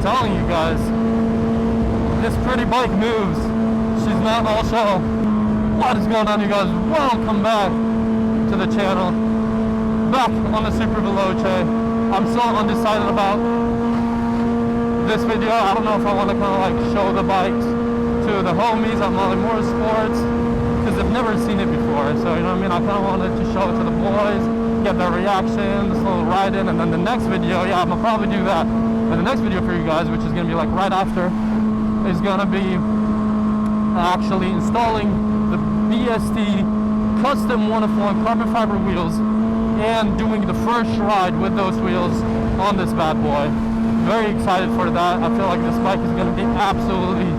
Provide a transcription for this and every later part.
Telling you guys, this pretty bike moves. She's not all show. What is going on, you guys? Welcome back to the channel. Back on the Superveloce. I'm still undecided about this video. I don't know if I want to kind of like show the bikes to the homies on Motorsports because they've never seen it before. So you know what I mean? I kind of wanted to show it to the boys, get their reaction, this little ride-in, and then the next video, yeah, I'm gonna probably do that. And the next video for you guys, which is going to be like right after, is going to be actually installing the BST custom one-of-one carbon fiber wheels and doing the first ride with those wheels on this bad boy. Very excited for that. I feel like this bike is going to be absolutely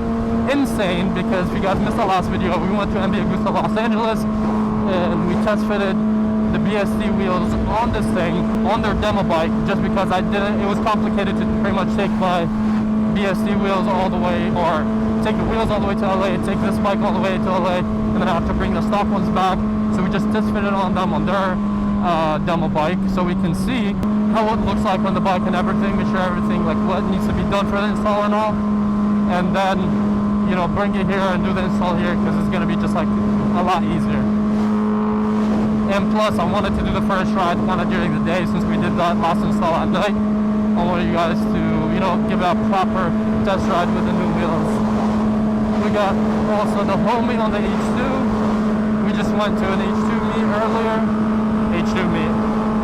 insane because if you guys missed the last video, we went to NBA Augusta, Los Angeles, and we test fitted the BST wheels on this thing on their demo bike just because it was complicated to pretty much take my BST wheels all the way, or take the wheels all the way to LA, take this bike all the way to LA, and then I have to bring the stock ones back. So we just test fitted on them on their demo bike so we can see how it looks like on the bike and everything, make sure everything like what needs to be done for the install and all, and then you know bring it here and do the install here because it's going to be just like a lot easier. And plus, I wanted to do the first ride kind of during the day since we did that last install at night. I want you guys to, you know, give a proper test ride with the new wheels. We got also the homie on the H2. We just went to an H2 meet earlier. H2 meet.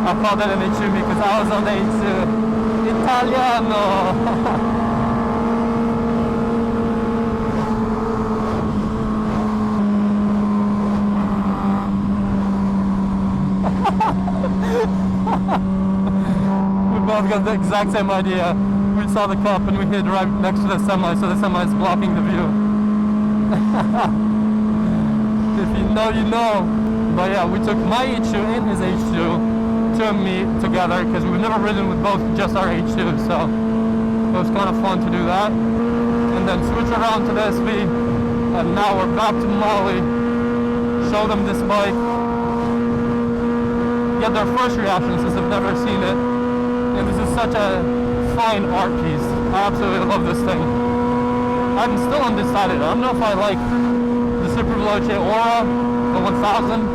I called it an H2 meet because I was on the H2. Italiano! We both got the exact same idea. We saw the cup and we hid right next to the semi, so the semi is blocking the view. If you know, you know. But yeah, we took my H2 and his H2 to meet together because we've never ridden with both just our H2, so it was kind of fun to do that. And then switch around to the SV, and now we're back to Molly. Show them this bike. Get their first reaction since they've never seen it. And this is such a fine art piece. I absolutely love this thing. I'm still undecided. I don't know if I like the Superveloce Aura, the 1000,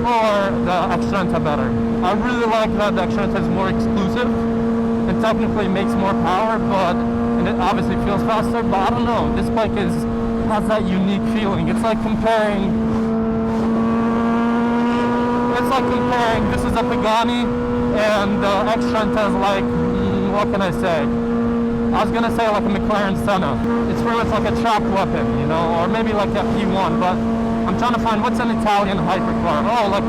or the Extrenta better. I really like that the Extrenta is more exclusive and technically makes more power, and it obviously feels faster, but I don't know. This bike has that unique feeling. It's like comparing this is a Pagani and the Extrenta is like, what can I say? I was gonna say like a McLaren Senna. It's pretty much like a track weapon, you know, or maybe like a P1, but I'm trying to find what's an Italian hypercar. Oh, like,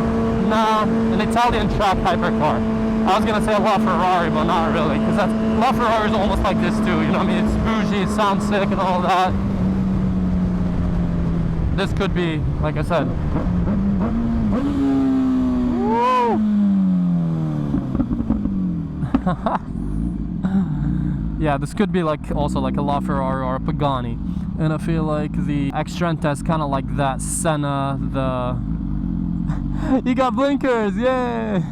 nah, an Italian track hypercar. I was gonna say a LaFerrari, but not really, because LaFerrari is almost like this too, you know what I mean? It's bougie, it sounds sick and all that. This could be, like I said, Yeah, this could be like also like a LaFerrari or a Pagani. And I feel like the Extrenta is kind of like that Senna, the... You got blinkers, yay!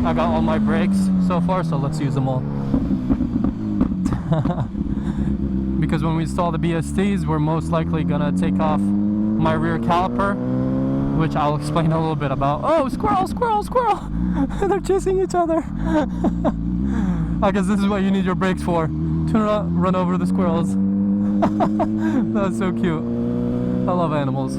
I got all my brakes so far, so let's use them all. Because when we install the BSTs, we're most likely gonna take off my rear caliper, which I'll explain a little bit about. Oh, squirrel, squirrel, squirrel! They're chasing each other. I guess this is what you need your brakes for. To run over the squirrels. That's so cute. I love animals.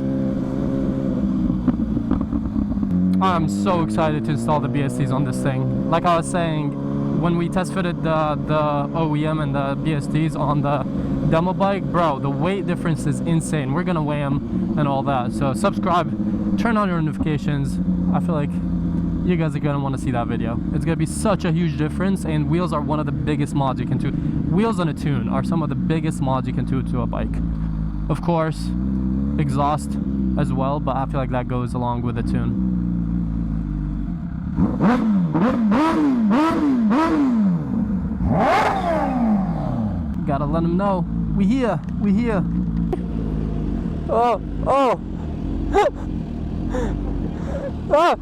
I'm so excited to install the BSTs on this thing. Like I was saying, when we test fitted the OEM and the BSTs on the demo bike, bro, the weight difference is insane. We're gonna weigh them and all that. So subscribe, turn on your notifications. I feel like you guys are gonna want to see that video. It's gonna be such a huge difference, and wheels are one of the biggest mods you can do. Wheels on a tune are some of the biggest mods you can do to a bike. Of course, exhaust as well, but I feel like that goes along with the tune. Gotta let them know we here, we here. Oh, oh. Ah.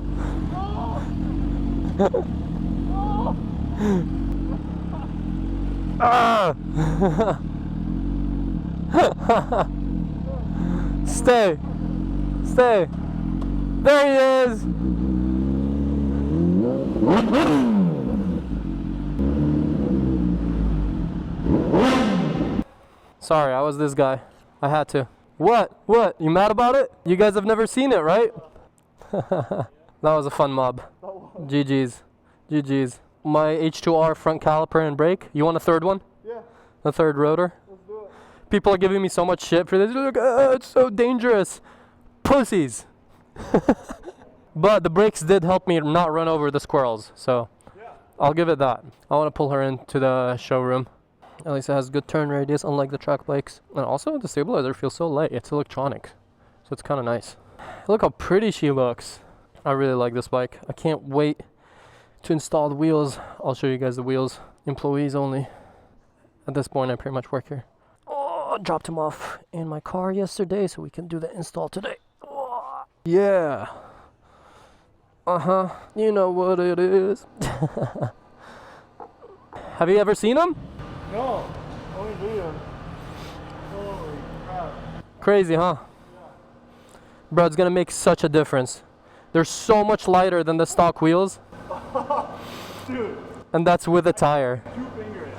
Ah. Stay, stay. There he is. Sorry, I was this guy. I had to. What? What? You mad about it? You guys have never seen it, right? That was a fun mob. GG's. GG's. My H2R front caliper and brake. You want a third one? Yeah. A third rotor? Let's do it. People are giving me so much shit for this. They're like, oh, it's so dangerous. Pussies. But the brakes did help me not run over the squirrels, so yeah. I'll give it that. I want to pull her into the showroom. At least it has good turn radius, unlike the track bikes. And also the stabilizer feels so light. It's electronic, so it's kind of nice. Look how pretty she looks. I really like this bike. I can't wait to install the wheels. I'll show you guys the wheels. Employees only. At this point, I pretty much work here. Oh, I dropped him off in my car yesterday, so we can do the install today. Oh, yeah. Uh-huh. You know what it is. Have you ever seen them? No. Only video. Holy crap. Crazy, huh? Yeah. Bro, it's gonna make such a difference. They're so much lighter than the stock wheels. Dude. And that's with a tire. 2 fingers.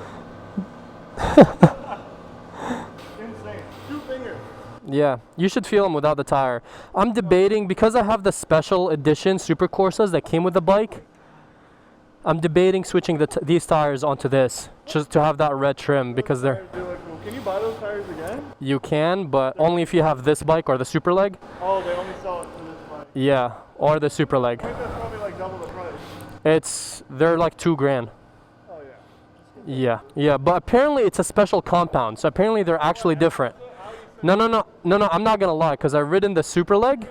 Insane. 2 fingers. Yeah, you should feel them without the tire. I'm debating, because I have the special edition Super Corsas that came with the bike, I'm debating switching these tires onto this, just to have that red trim, because they're... Can you buy those tires again? You can, but only if you have this bike or the Super Leg. Oh, they only sell it for this bike. Yeah, or the Super Leg. I think that's probably like double the price. They're like $2 grand. Oh yeah. Yeah, but apparently it's a special compound, so apparently they're actually different. No, I'm not gonna lie, because I've ridden the Super Leg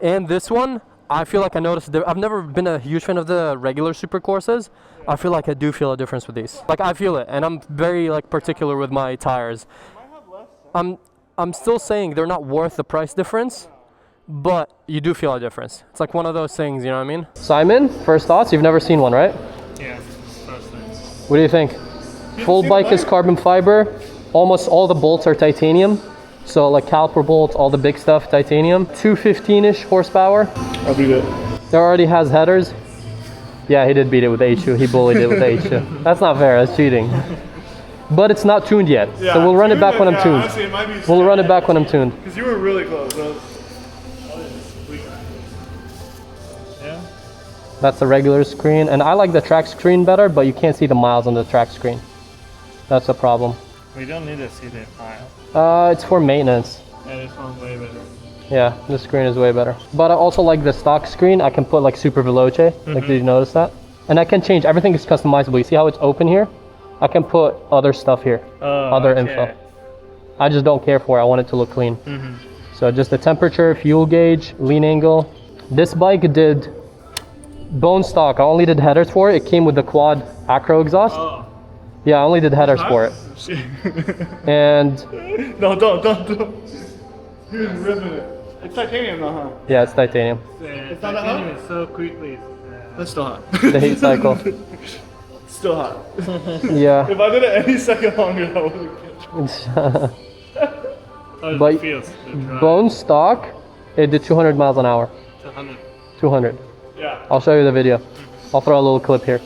and this one. I feel like I noticed, I've never been a huge fan of the regular Super Corsas. I feel like I do feel a difference with these. Like, I feel it, and I'm very like particular with my tires. I'm still saying they're not worth the price difference, but you do feel a difference. It's like one of those things, you know what I mean? Simon, first thoughts? You've never seen one, right? Yeah, first thing. What do you think? Full bike is carbon fiber. Almost all the bolts are titanium. So like caliper bolts, all the big stuff, titanium. 215-ish horsepower. I'll beat it. It already has headers. Yeah, he did beat it with the H2. He bullied it with the H2. That's not fair, that's cheating. But it's not tuned yet. Yeah, so we'll run it back when I'm tuned. Honestly, it might be we'll run it back when I'm tuned. Because you were really close. Yeah. That's the regular screen. And I like the track screen better, but you can't see the miles on the track screen. That's a problem. We don't need to see the miles. It's for maintenance. Yeah, this one's way better. Yeah, this screen is way better. But I also like the stock screen. I can put like Superveloce. Like, did you notice that? And I can change, everything is customizable. You see how it's open here? I can put other stuff here, other info. I just don't care for it, I want it to look clean. So just the temperature, fuel gauge, lean angle. This bike did bone stock. I only did headers for it. It came with the quad acro exhaust. Yeah, I only did headers for it. And no, don't. You're ripping it. It's titanium though, huh? yeah, it's titanium. It's not hot? So quickly. That's still hot. The heat cycle. Still hot. Yeah. If I did it any second longer, that would have But bone stock, it did 200 miles an hour. 200. 200. Yeah. I'll show you the video. I'll throw a little clip here.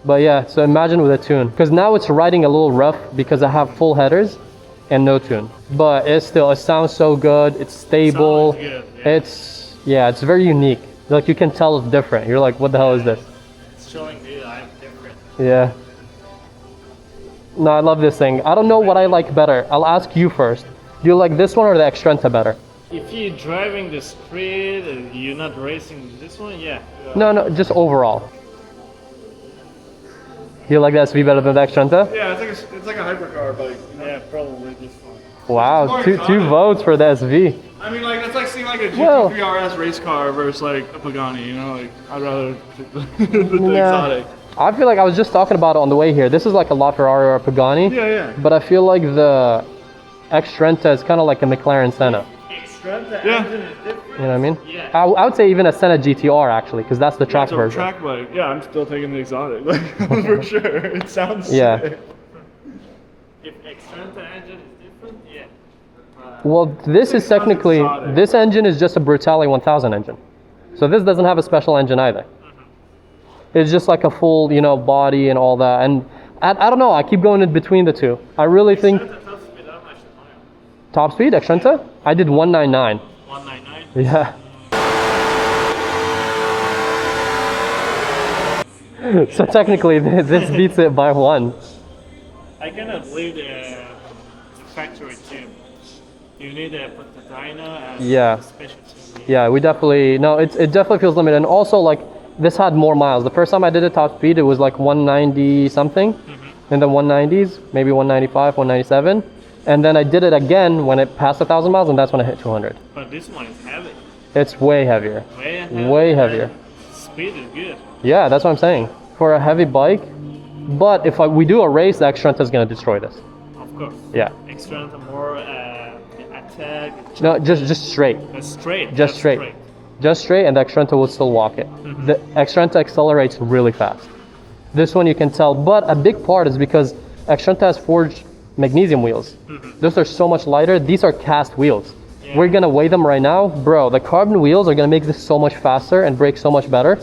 But yeah, so imagine with a tune. Because now it's riding a little rough because I have full headers and no tune. But it sounds so good. It's stable. Good, yeah. It's very unique. Like you can tell it's different. You're like, what the hell is this? It's showing you I'm different. Yeah. No, I love this thing. I don't know what I like better. I'll ask you first. Do you like this one or the Extrenta better? If you're driving the street and you're not racing this one, yeah. No, just overall. You like the SV better than the Extrenta? Yeah, it's like a hypercar bike. Yeah, probably this one. Wow, two votes for the SV. I mean, like, it's like seeing like a GT3 RS race car versus like a Pagani, you know? Like, I'd rather the exotic. I feel like I was just talking about it on the way here. This is like a LaFerrari or a Pagani. Yeah. But I feel like the Extrenta is kind of like a McLaren Senna. Extrenta engine is different. You know what I mean? Yeah. I would say even a Senna GTR actually, because that's the track version. Track bike. Yeah, I'm still taking the exotic, like, for sure. It sounds sick. If Extrenta engine is different, yeah. Well, this is technically, this engine is just a Brutale 1000 engine. So this doesn't have a special engine either. It's just like a full, body and all that. And I don't know, I keep going in between the two. I really think... Top speed, Extrenta? I did 199. 199? Yeah. So technically, this beats it by one. I cannot leave the factory tune. You need to put the dyno and special tune. Yeah, we definitely, no, it definitely feels limited. And also, like, this had more miles. The first time I did it top speed, it was like 190 something. In the 190s, maybe 195, 197. And then I did it again when it passed 1,000 miles, and that's when I hit 200. But this one is heavy. It's way heavier. Way heavier. Speed is good. Yeah, that's what I'm saying. For a heavy bike, but if we do a race, the Extrenta is going to destroy this. Of course. Yeah. Extrenta more attack. No, just straight. Straight. Just straight. Just straight, and the Extrenta will still walk it. The Extrenta accelerates really fast. This one you can tell, but a big part is because Extrenta has forged magnesium wheels. Those are so much lighter. These are cast wheels. Yeah. We're gonna weigh them right now. Bro, the carbon wheels are gonna make this so much faster and brake so much better.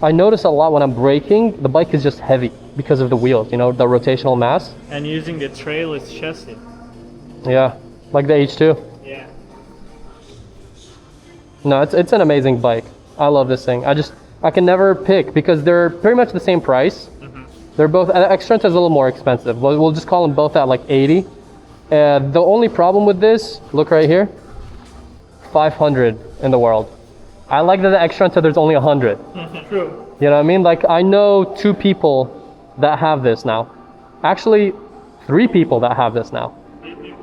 I notice a lot when I'm braking, the bike is just heavy because of the wheels, the rotational mass. And using the trailless chassis. Yeah, like the H2. Yeah. No, it's an amazing bike. I love this thing. I can never pick because they're pretty much the same price. They're both, Extrenta is a little more expensive. We'll just call them both at like 80. The only problem with this, look right here, 500 in the world. I like that the Extrenta there's only 100. True. You know what I mean? Like I know 2 people that have this now. Actually, 3 people that have this now.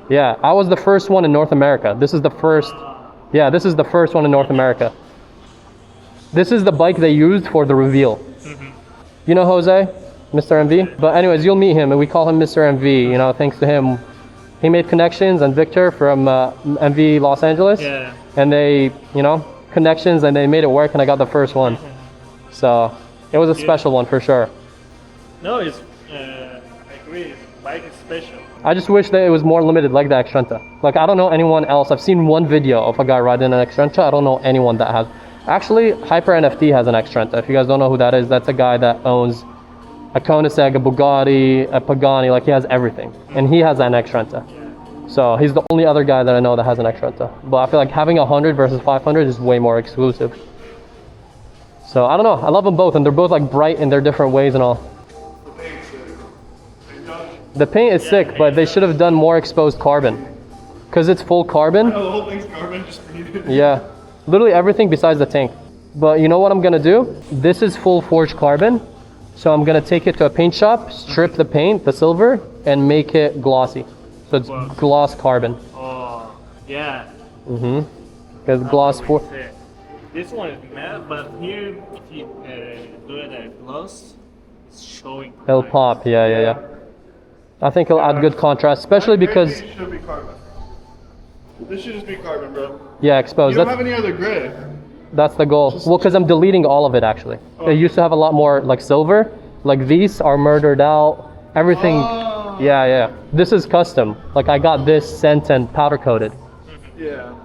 Yeah, I was the first one in North America. This is the first, this is the first one in North America. This is the bike they used for the reveal. You know Jose? Mr. MV? But anyways, you'll meet him and we call him Mr. MV, thanks to him. He made connections and Victor from MV Los Angeles. Yeah. And they, connections and they made it work and I got the first one. So it was a special one for sure. No, I agree, bike is special. I just wish that it was more limited like the Extrenta. Like I don't know anyone else. I've seen one video of a guy riding an Extrenta. I don't know anyone that has. Actually, Hyper NFT has an Extrenta. If you guys don't know who that is, that's a guy that owns a Koenigsegg, a Bugatti, a Pagani, like he has everything. And he has an Extrenta. So he's the only other guy that I know that has an Extrenta. But I feel like having 100 versus 500 is way more exclusive. So I don't know, I love them both and they're both like bright in their different ways and all. The paint is sick, but they should have done more exposed carbon. Because it's full carbon. The whole thing's carbon, just painted. Yeah. Literally everything besides the tank. But you know what I'm gonna do? This is full forged carbon. So I'm gonna take it to a paint shop, strip the paint, the silver, and make it glossy. So it's gloss carbon. Oh, yeah. Because gloss for. This one is matte, but here, if you do it at gloss, it's showing. It'll pop, yeah. I think it'll add good contrast, especially because. It should be carbon. This should just be carbon, bro. Yeah, exposed. You don't have any other gray. That's the goal. Well, because I'm deleting all of it actually. It used to have a lot more like silver. Like these are murdered out. Everything. Oh. Yeah. This is custom. Like I got this sent and powder coated. Yeah.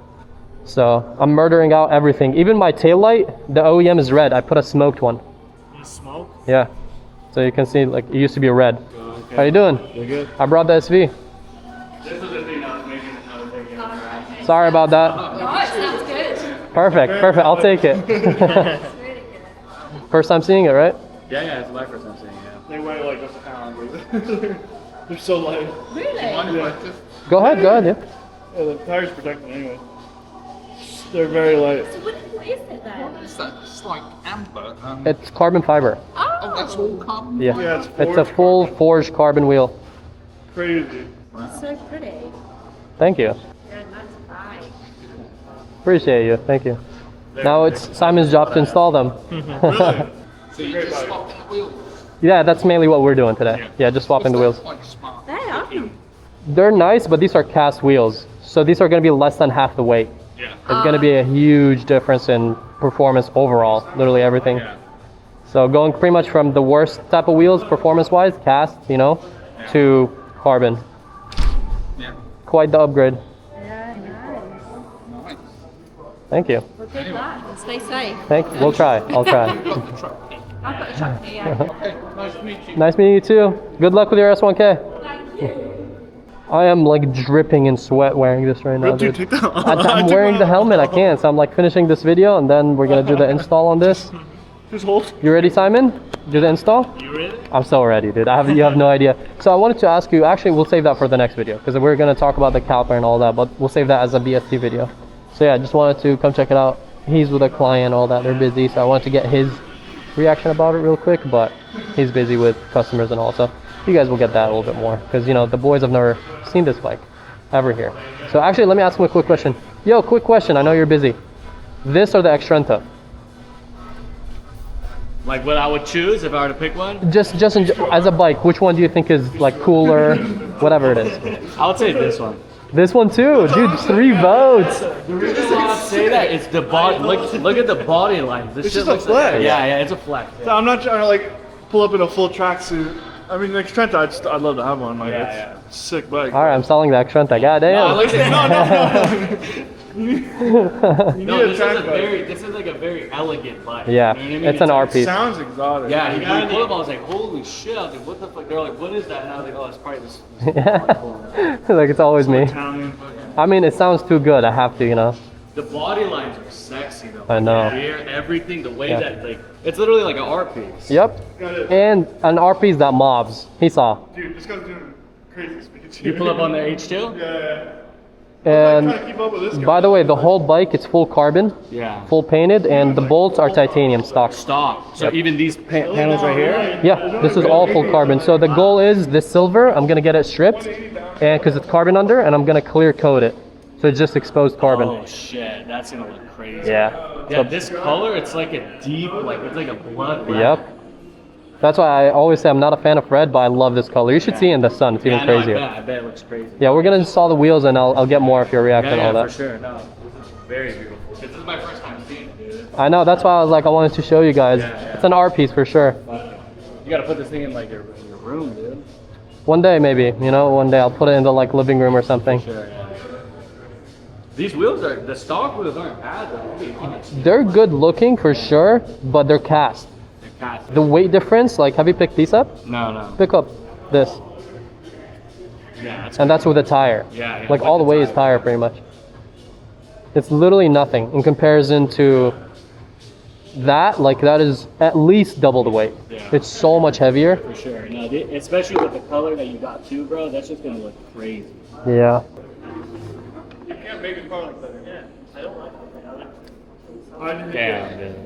So I'm murdering out everything. Even my taillight, the OEM is red. I put a smoked one. You smoke? Yeah. So you can see like it used to be red. Okay. How you doing? You're good. I brought the SV. This is the thing I was making another thing. Sorry about that. No, it sounds good. Perfect. I'll take it. It's really good. First time seeing it, right? Yeah, it's my first time seeing it. They weigh like a pound. They're so light. Really? Yeah. Go ahead, yeah. Yeah, the tire's protected anyway. They're very light. So what is it then? Is that just like amber? It's carbon fiber. Oh, That's all carbon. Yeah. Yeah, It's a full forged carbon wheel. Crazy. it's so pretty. Thank you. You're a nice guy. Appreciate you. Thank you. Now it's Simon's job to install them. Really? So you just swap in the wheels. Yeah, that's mainly what we're doing today. Yeah, just swapping the wheels. Quite smart. They are. They're nice, but these are cast wheels. So these are going to be less than half the weight. Yeah. It's going to be a huge difference in performance overall, literally everything. Yeah. So going pretty much from the worst type of wheels performance-wise, cast, to carbon. Yeah. Quite the upgrade. Yeah, nice. Nice. Thank you. Well, good luck and stay safe. We'll try. I'll try. Got the truck key. I've got a truck here. Yeah. Okay, nice to meet you. Nice meeting you too. Good luck with your S1K. Thank you. I am like dripping in sweat wearing this right now, Dude, dude. take that off. I'm wearing the helmet. I can't. So I'm like finishing this video and then we're gonna do the install on this. Just hold. You ready, Simon? Do the install? You ready? I'm so ready, dude. You have no idea. So I wanted to ask you. Actually, we'll save that for the next video because we're gonna talk about the caliper and all that. But we'll save that as a BST video. So yeah, I just wanted to come check it out. He's with a client, all that. They're busy, so I wanted to get his reaction about it real quick. But he's busy with customers and all. So you guys will get that a little bit more because the boys have never seen this bike ever here. So actually, let me ask him a quick question. Yo, quick question. I know you're busy. This or the Extrenta? Like what I would choose if I were to pick one? Just as a bike, which one do you think is like cooler? Whatever it is. I would say this one. This one too, dude. 3 votes. The reason why I say that is the body. Look at the body lines. This It's shit just a looks flex. Like, yeah, it's a flex. So I'm not trying to like pull up in a full tracksuit. I mean, like Trent, I'd love to have one. Like, Yeah, it's a sick bike. All right, I'm selling the Extrenta. Goddamn. You need No, a track bike. this is like a very elegant bike. Yeah, You know what I mean? it's an R piece. Sounds exotic. Yeah, when I pulled up, I was like, holy shit. I was like, what the fuck? They're like, what is that? And I was like, oh, it's probably this. Like it's always me. Italian fucking. I mean, it sounds too good. I have to, The body lines are sexy though. I know. The rear, everything, the way Yeah. that, like, it's literally like an art piece. Yep. Got it. And an R piece that mobs. He saw. Dude, this guy's doing crazy speeds. You pull up on the H2? Yeah. And Trying to keep up with this guy. by the way, the whole bike it's full carbon, Yeah. full painted, and the bolts are titanium stock. Stock. So even these panels right here? Yeah, this is all full carbon. So the goal is this silver, I'm gonna get it stripped, and because it's carbon under, and I'm gonna clear coat it. So it's just exposed carbon. Oh shit, that's gonna look crazy. Yeah. Yeah, this color, it's like a deep, like, it's like a blood red. Yep. That's why I always say I'm not a fan of red, but I love this color. You should see it in the sun. It's even Yeah, no, crazier. I bet it looks crazy. Yeah, we're gonna install the wheels, and I'll get more of your reaction Yeah, and all for that. sure. No, this is very beautiful. This is my first time seeing it, dude. I know. That's why I was like, I wanted to show you guys. Yeah, yeah. It's an art piece for sure. You gotta put this thing in like your room, dude. One day, maybe. One day I'll put it in the like living room or something. Sure, yeah. These wheels are, the stock wheels aren't bad though. I'll be honest. They're good looking for sure, but they're cast. They're cast. The weight difference, like, have you picked these up? No. Pick up this, Yeah, that's and that's with a tire. Yeah, Like with all the the way is tire pretty much. It's literally nothing in comparison to that. Like that is at least double the weight. Yeah. It's so much heavier. for sure. No, especially with the color that you got too, bro. That's just gonna look crazy. Yeah. You can't make a car like that. Yeah, I don't like it. Damn, dude.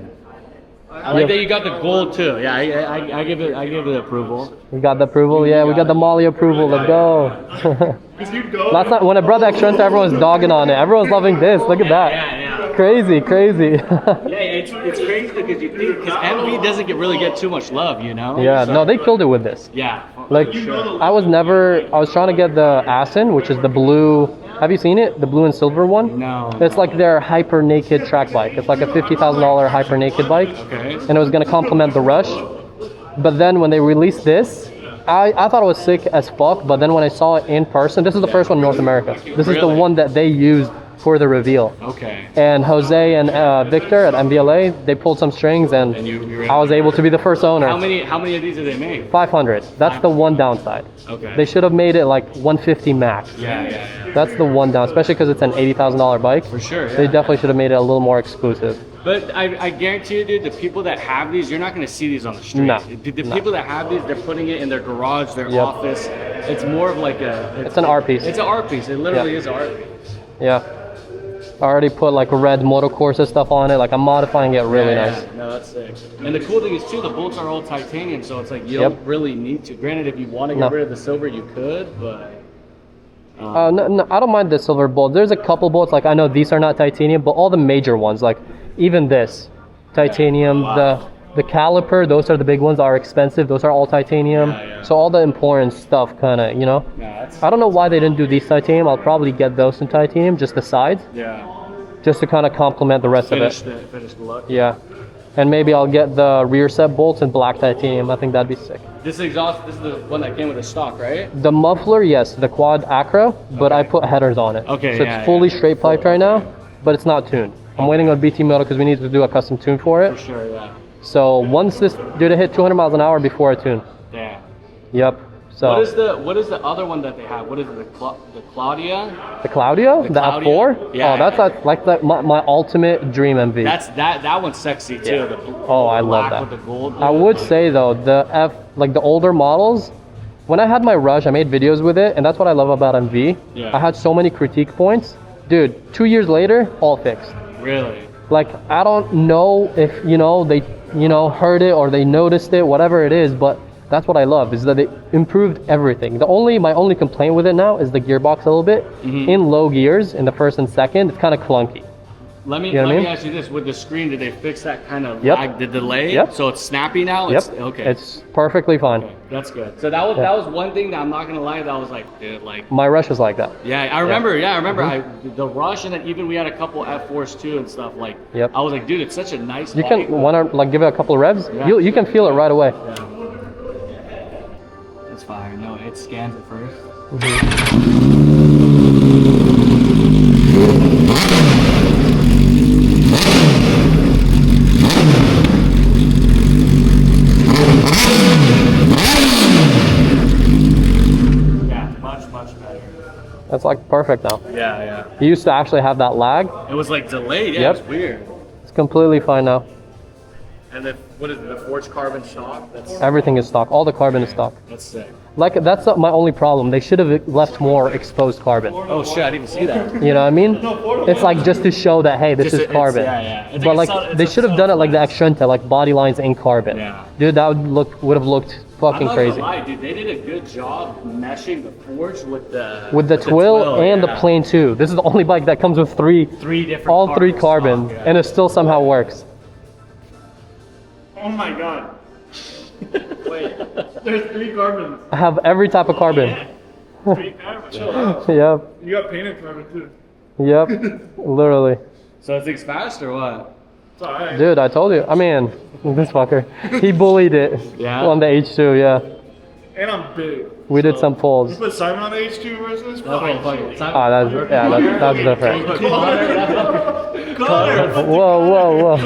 I like that you got the gold too. Yeah, I give it approval. We got the approval. Yeah, we got the Molly approval. Let's go. Last night when I brought the Extrenta, everyone was dogging on it. Everyone's loving this. Look at that. Yeah. Crazy. Yeah, it's crazy because you think because MV doesn't really get too much love, you know. Yeah, no, they killed it with this. Yeah. Like, I was trying to get the Asin, which is the blue. Have you seen it? The blue and silver one? No. It's like their hyper naked track bike. It's like a $50,000 hyper naked bike. Okay. And it was gonna complement the Rush. But then when they released this, I thought it was sick as fuck. But then when I saw it in person, this is the first one in North America. This is the one that they used for the reveal. Okay. And Jose and Victor at MVLA, they pulled some strings, and I was able to be the first owner. How many of these did they make? 500. That's the one downside. Okay. They should have made it like 150 max. Yeah. That's the one down, especially because it's an $80,000 bike. For sure. Yeah. They definitely should have made it a little more exclusive. But I guarantee you, dude, the people that have these, you're not going to see these on the street. No. The people that have these, they're putting it in their garage, their office. It's more of like It's an art piece. It's an art piece. It literally is an art piece. Yeah. I already put like red Motorsports stuff on it. Like I'm modifying it really nice. No, that's sick. And the cool thing is too, the bolts are all titanium, so it's like you don't really need to. Granted, if you want to get rid of the silver, you could, but. No, I don't mind the silver bolt. There's a couple bolts, like I know these are not titanium, but all the major ones, like even this, titanium, the caliper, those are the big ones, are expensive. Those are all titanium. So all the important stuff kind of, you know. I don't know why they didn't do these titanium. I'll probably get those in titanium, just the sides. Yeah. Just to kind of complement the rest of it. Finish the look. Yeah. And maybe I'll get the rear set bolts in black titanium. I think that'd be sick. This exhaust, this is the one that came with the stock, right? The muffler, yes, the quad acro, but I put headers on it. Okay, so it's fully straight piped right now, but it's not tuned. I'm waiting on BT Moto because we need to do a custom tune for it. For sure, yeah. So once this due to hit 200 miles an hour before I tune. Damn. Yep. So what is the other one that they have? What is it? The Claudia? The Claudia? The Claudia? F4? Yeah. Oh, that's like my ultimate dream MV. That one's sexy too. Yeah. The I love black that. with the gold. I would say though, the older models, when I had my Rush, I made videos with it, and that's what I love about MV. Yeah. I had so many critique points. Dude, 2 years later, all fixed. Really? Like, I don't know if, they, heard it or they noticed it, whatever it is, but that's what I love, is that they improved everything. My only complaint with it now is the gearbox a little bit. In low gears, in the first and second, it's kind of clunky. Let me ask you this: with the screen, did they fix that kind of lag, the delay? Yep. So it's snappy now. Yep. Okay. It's perfectly fine. Okay. That's good. So that was one thing that I'm not gonna lie. That was like, dude, like. My Rush was like that. Yeah, I remember. Yeah, I remember. The Rush, and then even we had a couple F4s too and stuff. Like. Yep. I was like, dude, it's such a nice. You bike. can wanna like give it a couple of revs. Yeah. You can feel it right away. Yeah. It's fire. No, it scans it first. Much better. That's like perfect now. Yeah. You used to actually have that lag. It was like delayed. Yeah, Yep. it's weird. It's completely fine now. And then what is it? The forged carbon stock? Everything is stock. All the carbon is stock. That's sick. Like, that's not my only problem. They should have left more exposed carbon. Oh shit! I didn't even see that. You know what I mean? It's like just to show that, hey, this is carbon. It's But like like they should have done it like the Extrenta, like body lines in carbon. Yeah. Dude, that would have looked fucking I'm not crazy. gonna lie, dude. They did a good job meshing the forge with the twill and the plane too. This is the only bike that comes with three different all three carbon carbon, stock, and it still somehow works. Oh my god. Wait, there's 3 carbons. I have every type of carbon. 3 carbons. Chill out. Yep. You got painted carbon too. Yep. Literally. So it thinks fast or what? It's alright. Dude, I told you. I mean, this fucker. He bullied it on the H2, yeah. And I'm big. We did some You pulls. put Simon on the H2 versus this? That's different. Whoa.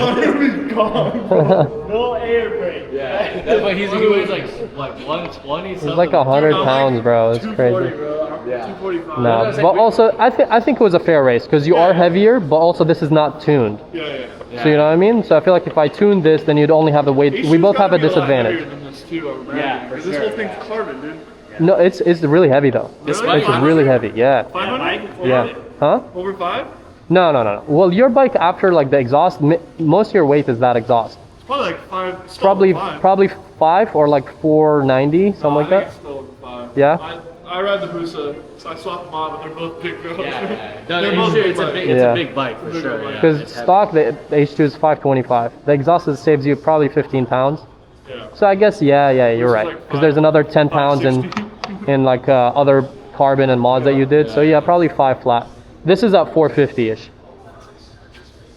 No air brake. Yeah. But he weighs like what 120 something. It's like 100 pounds, bro. It's 240, crazy. bro. I'm 245. No, but also I think it was a fair race because you are heavier, but also this is not tuned. Yeah. So you know what I mean? So I feel like if I tuned this, then you'd only have the weight. We both have a disadvantage. Yeah, for This sure. whole thing's carbon, dude. No, it's really heavy though. This It's bike? really heavy. Yeah. 500? Yeah. Huh? Over 5? No. Well, your bike after like the exhaust, most of your weight is that exhaust. It's probably like 5. It's Probably still 5. probably 5 or like 490, something like I think that. it's still 5. Yeah? I ride the Busa, so I swapped them out, but they're both big girls. No, They're both it's, a big big, bikes. it's Yeah. a big bike for sure. Yeah. Because stock, the H2 is 525. The exhaust saves you probably 15 pounds. Yeah. So I guess, yeah, you're is right. like Because there's another 10 pounds in 560. like other carbon and mods that you did. So yeah, probably 5 flat. This is at 450-ish.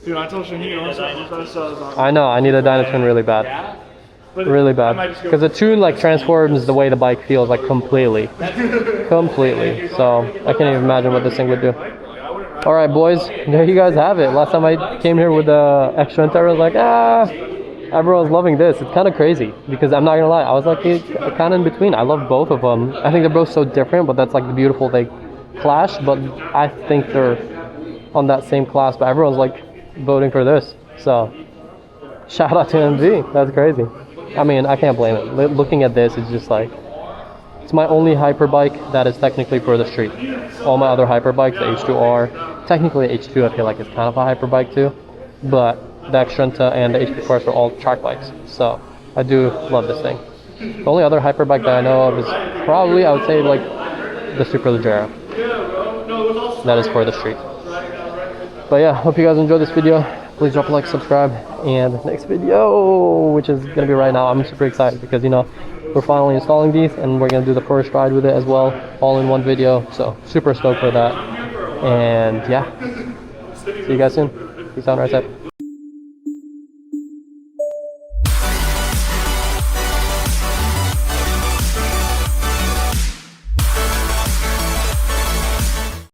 Dude, I told Shaheen also, I know, I need a Dynatune really bad. Really bad. Because the tune like transforms the way the bike feels like completely. Completely. So I can't even imagine what this thing would do. Alright boys, there you guys have it. Last time I came here with the Extrenta, I was like, everyone's loving this. It's kind of crazy because I'm not gonna lie, I was like kind of in between. I love both of them. I think they're both so different, but that's like the beautiful, they clash, but I think they're on that same class, but everyone's like voting for this. So shout out to MV. That's crazy. I mean, I can't blame it. Looking at this, it's just like, it's my only hyperbike that is technically for the street. All my other hyperbikes, the H2R, technically H2 I feel like it's kind of a hyperbike too, but the Extrenta and the HP Force are all track bikes. So I do love this thing. The only other hyperbike that I know of is probably, I would say, like the Superleggera. That is for the street. But yeah, hope you guys enjoyed this video. Please drop a like, subscribe, and next video, which is gonna be right now, I'm super excited because, you know, we're finally installing these and we're gonna do the first ride with it as well, all in one video. So super stoked for that. And yeah, see you guys soon. Peace out, right side.